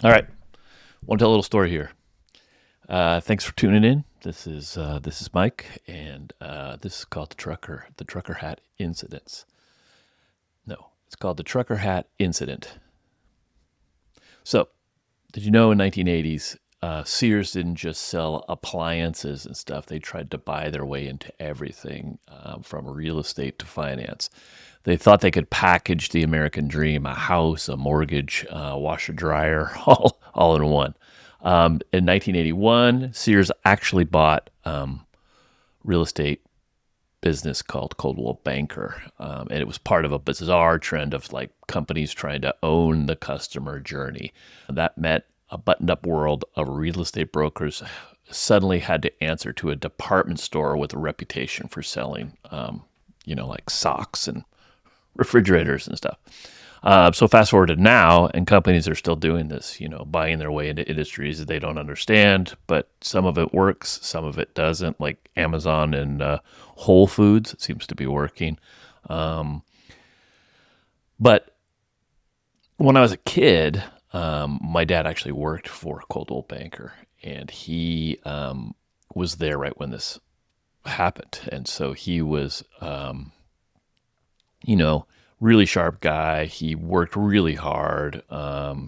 All right, want to tell a little story here. Thanks for tuning in. This is Mike, and this is called the trucker hat incidents. No, it's called the trucker hat incident. So, did you know in 1980s, Sears didn't just sell appliances and stuff. They tried to buy their way into everything, from real estate to finance. They thought they could package the American dream: a house, a mortgage, washer, dryer, all in one. In 1981, Sears actually bought real estate business called Coldwell Banker, and it was part of a bizarre trend of like companies trying to own the customer journey. That meant a buttoned-up world of real estate brokers suddenly had to answer to a department store with a reputation for selling, like socks and refrigerators and stuff. So fast forward to now, and companies are still doing this, buying their way into industries that they don't understand, but some of it works, some of it doesn't, like Amazon and Whole Foods. It seems to be working. But when I was a kid, my dad actually worked for Coldwell Banker, and he was there right when this happened. And so he was, really sharp guy. He worked really hard.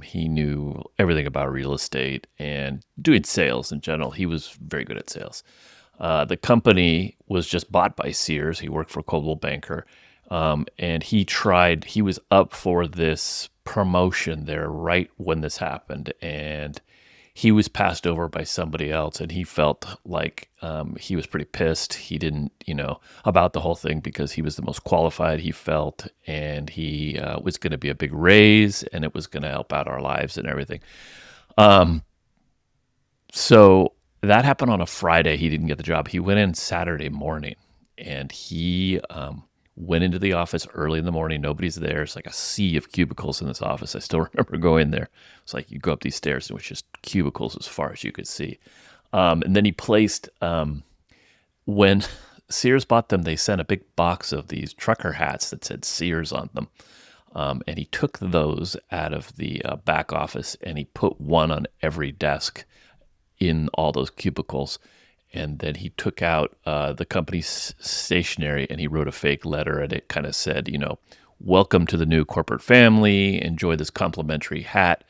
He knew everything about real estate and doing sales in general. He was very good at sales. The company was just bought by Sears. He worked for Coldwell Banker. And he was up for this promotion there right when this happened. And he was passed over by somebody else, and he felt like he was pretty pissed. He didn't, about the whole thing because he was the most qualified, he felt, and he was going to be a big raise, and it was going to help out our lives and everything. So that happened on a Friday. He didn't get the job. He went in Saturday morning, and he went into the office early in the morning. Nobody's there. It's like a sea of cubicles in this office. I still remember going there. It's like you go up these stairs and it was just cubicles as far as you could see. And then he placed, when Sears bought them, they sent a big box of these trucker hats that said Sears on them. And he took those out of the back office, and he put one on every desk in all those cubicles. And then he took out the company's stationery, and he wrote a fake letter, and it kind of said, welcome to the new corporate family. Enjoy this complimentary hat.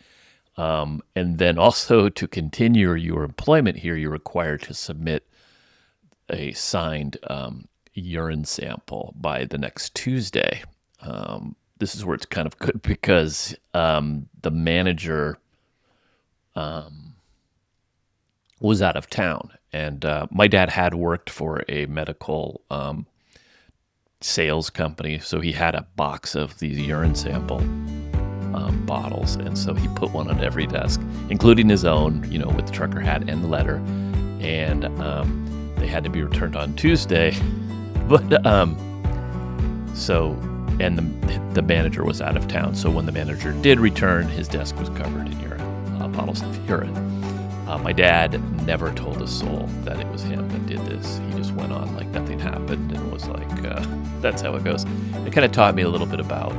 And then also, to continue your employment here, you're required to submit a signed urine sample by the next Tuesday. This is where it's kind of good because the manager was out of town. And my dad had worked for a medical sales company, so he had a box of these urine sample bottles. And so he put one on every desk, including his own, with the trucker hat and the letter. And they had to be returned on Tuesday. But the manager was out of town. So when the manager did return, his desk was covered in urine, bottles of urine. My dad never told a soul that it was him that did this. He just went on like nothing happened and was like, that's how it goes. It kind of taught me a little bit about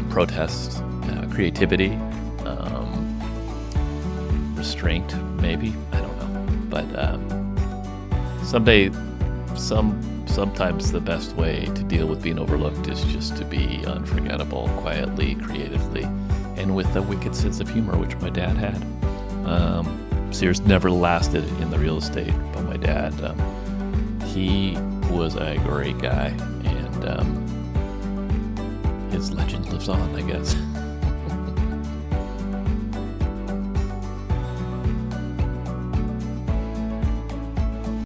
protest, creativity, restraint, maybe. I don't know. But sometimes the best way to deal with being overlooked is just to be unforgettable, quietly, creatively, and with a wicked sense of humor, which my dad had. Sears never lasted in the real estate, but my dad, he was a great guy, and his legend lives on, I guess.